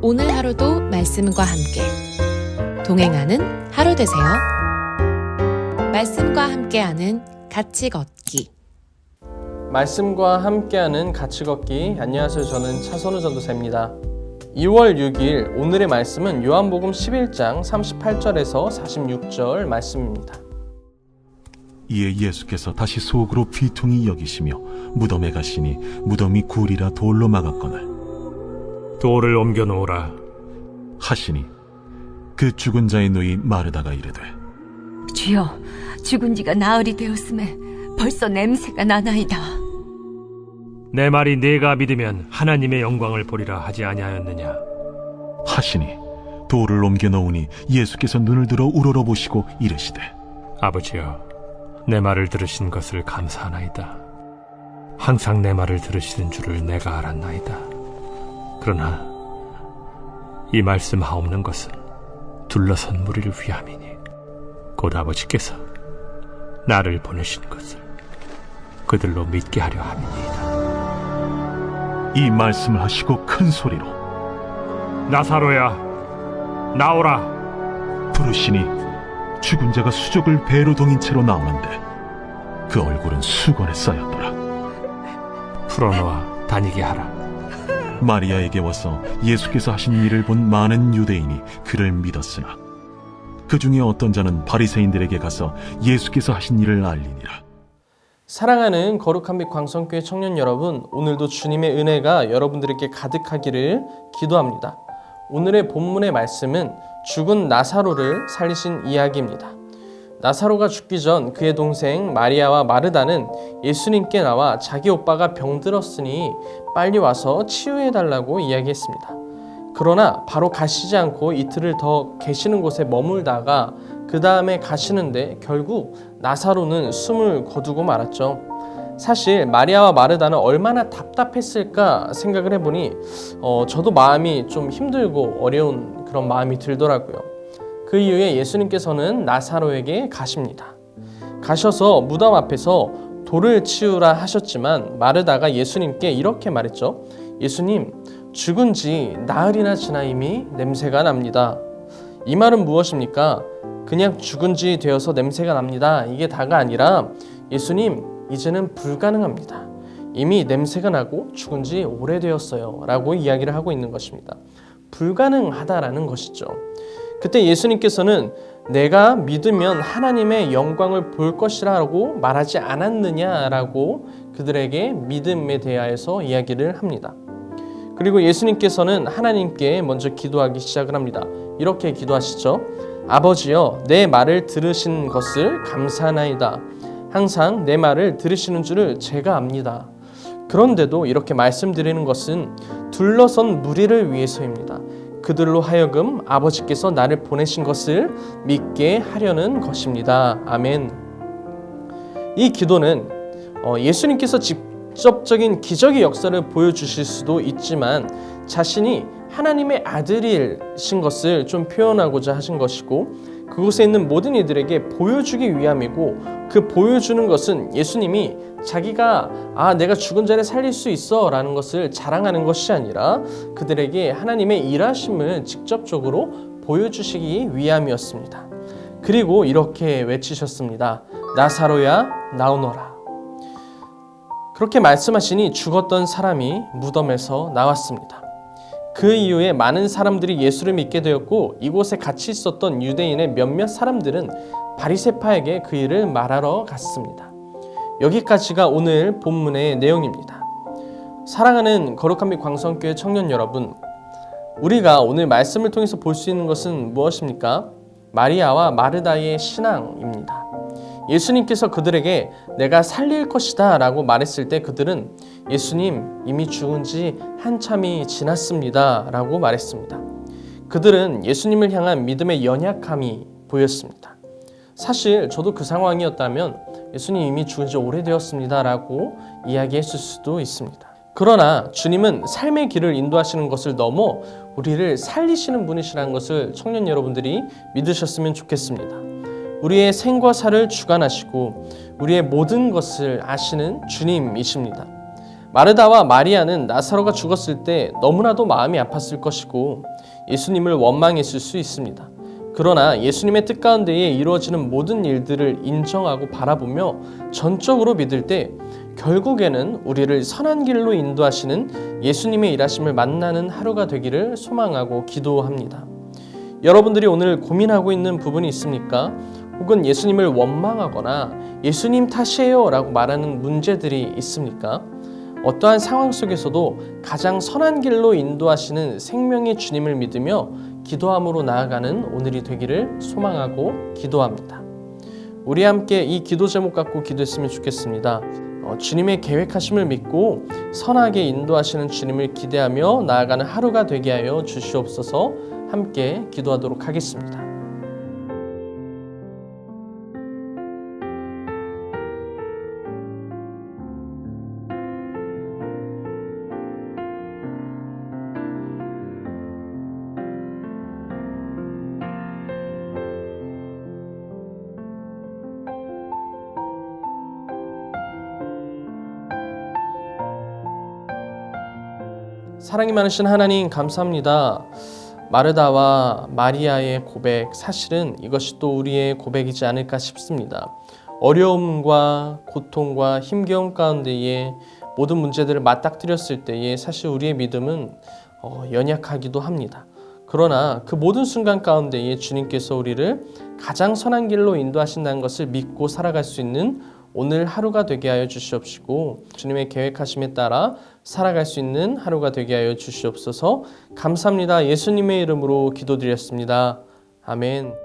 오늘 하루도 말씀과 함께 동행하는 하루 되세요. 말씀과 함께하는 같이 걷기. 말씀과 함께하는 같이 걷기. 안녕하세요. 저는 차선우 전도사입니다. 2월 6일 오늘의 말씀은 요한복음 11장 38절에서 46절 말씀입니다. 이에 예수께서 다시 속으로 비통히 여기시며 무덤에 가시니 무덤이 굴이라 돌로 막았거늘 돌을 옮겨 놓으라 하시니 그 죽은 자의 누이 마르다가 이르되 주여, 죽은 지가 나흘이 되었음에 벌써 냄새가 나나이다. 내 말이 네가 믿으면 하나님의 영광을 보리라 하지 아니하였느냐. 하시니 돌을 옮겨 놓으니 예수께서 눈을 들어 우러러보시고 이르시되 아버지여, 내 말을 들으신 것을 감사하나이다. 항상 내 말을 들으시는 줄을 내가 알았나이다. 그러나 이 말씀하옵는 것은 둘러선 무리를 위함이니 곧 아버지께서 나를 보내신 것을 그들로 믿게 하려 함이니이다. 이 말씀을 하시고 큰 소리로 나사로야, 나오라. 부르시니 죽은 자가 수족을 배로 동인 채로 나오는데 그 얼굴은 수건에 쌓였더라. 풀어놓아 다니게 하라. 마리아에게 와서 예수께서 하신 일을 본 많은 유대인이 그를 믿었으나 그 중에 어떤 자는 바리새인들에게 가서 예수께서 하신 일을 알리니라. 사랑하는 거룩한 빛 광성교회 청년 여러분, 오늘도 주님의 은혜가 여러분들에게 가득하기를 기도합니다. 오늘의 본문의 말씀은 죽은 나사로를 살리신 이야기입니다. 나사로가 죽기 전 그의 동생 마리아와 마르다는 예수님께 나와 자기 오빠가 병들었으니 빨리 와서 치유해달라고 이야기했습니다. 그러나 바로 가시지 않고 이틀을 더 계시는 곳에 머물다가 그 다음에 가시는데 결국 나사로는 숨을 거두고 말았죠. 사실 마리아와 마르다는 얼마나 답답했을까 생각을 해보니 저도 마음이 좀 힘들고 어려운 그런 마음이 들더라고요. 그 이후에 예수님께서는 나사로에게 가십니다. 가셔서 무덤 앞에서 돌을 치우라 하셨지만 마르다가 예수님께 이렇게 말했죠. 예수님, 죽은 지 나흘이나 지나이미 냄새가 납니다. 이 말은 무엇입니까? 그냥 죽은 지 되어서 냄새가 납니다. 이게 다가 아니라 예수님, 이제는 불가능합니다. 이미 냄새가 나고 죽은 지 오래되었어요 라고 이야기를 하고 있는 것입니다. 불가능하다라는 것이죠. 그때 예수님께서는 내가 믿으면 하나님의 영광을 볼 것이라고 말하지 않았느냐라고 그들에게 믿음에 대하여서 이야기를 합니다. 그리고 예수님께서는 하나님께 먼저 기도하기 시작을 합니다. 이렇게 기도하시죠. 아버지여, 내 말을 들으신 것을 감사하나이다. 항상 내 말을 들으시는 줄을 제가 압니다. 그런데도 이렇게 말씀드리는 것은 둘러선 무리를 위해서입니다. 그들로 하여금 아버지께서 나를 보내신 것을 믿게 하려는 것입니다. 아멘. 이 기도는 예수님께서 직접적인 기적의 역사를 보여주실 수도 있지만 자신이 하나님의 아들이신 것을 좀 표현하고자 하신 것이고 그곳에 있는 모든 이들에게 보여주기 위함이고 그 보여주는 것은 예수님이 자기가 내가 죽은 자를 살릴 수 있어 라는 것을 자랑하는 것이 아니라 그들에게 하나님의 일하심을 직접적으로 보여주시기 위함이었습니다. 그리고 이렇게 외치셨습니다. 나사로야, 나오너라. 그렇게 말씀하시니 죽었던 사람이 무덤에서 나왔습니다. 그 이후에 많은 사람들이 예수를 믿게 되었고 이곳에 같이 있었던 유대인의 몇몇 사람들은 바리새파에게 그 일을 말하러 갔습니다. 여기까지가 오늘 본문의 내용입니다. 사랑하는 거룩한 빛 광성교회 청년 여러분, 우리가 오늘 말씀을 통해서 볼 수 있는 것은 무엇입니까? 마리아와 마르다의 신앙입니다. 예수님께서 그들에게 내가 살릴 것이다 라고 말했을 때 그들은 예수님, 이미 죽은 지 한참이 지났습니다 라고 말했습니다. 그들은 예수님을 향한 믿음의 연약함이 보였습니다. 사실 저도 그 상황이었다면 예수님 이미 죽은 지 오래되었습니다 라고 이야기했을 수도 있습니다. 그러나 주님은 삶의 길을 인도하시는 것을 넘어 우리를 살리시는 분이시라는 것을 청년 여러분들이 믿으셨으면 좋겠습니다. 우리의 생과 사를 주관하시고 우리의 모든 것을 아시는 주님이십니다. 마르다와 마리아는 나사로가 죽었을 때 너무나도 마음이 아팠을 것이고 예수님을 원망했을 수 있습니다. 그러나 예수님의 뜻 가운데에 이루어지는 모든 일들을 인정하고 바라보며 전적으로 믿을 때 결국에는 우리를 선한 길로 인도하시는 예수님의 일하심을 만나는 하루가 되기를 소망하고 기도합니다. 여러분들이 오늘 고민하고 있는 부분이 있습니까? 혹은 예수님을 원망하거나 예수님 탓이에요 라고 말하는 문제들이 있습니까? 어떠한 상황 속에서도 가장 선한 길로 인도하시는 생명의 주님을 믿으며 기도함으로 나아가는 오늘이 되기를 소망하고 기도합니다. 우리 함께 이 기도 제목 갖고 기도했으면 좋겠습니다. 주님의 계획하심을 믿고 선하게 인도하시는 주님을 기대하며 나아가는 하루가 되게 하여 주시옵소서. 함께 기도하도록 하겠습니다. 사랑이 많으신 하나님 감사합니다. 마르다와 마리아의 고백, 사실은 이것이 또 우리의 고백이지 않을까 싶습니다. 어려움과 고통과 힘겨움 가운데에 모든 문제들을 맞닥뜨렸을 때에 사실 우리의 믿음은 연약하기도 합니다. 그러나 그 모든 순간 가운데에 주님께서 우리를 가장 선한 길로 인도하신다는 것을 믿고 살아갈 수 있는 오늘 하루가 되게 하여 주시옵시고 주님의 계획하심에 따라 살아갈 수 있는 하루가 되게 하여 주시옵소서. 감사합니다. 예수님의 이름으로 기도드렸습니다. 아멘.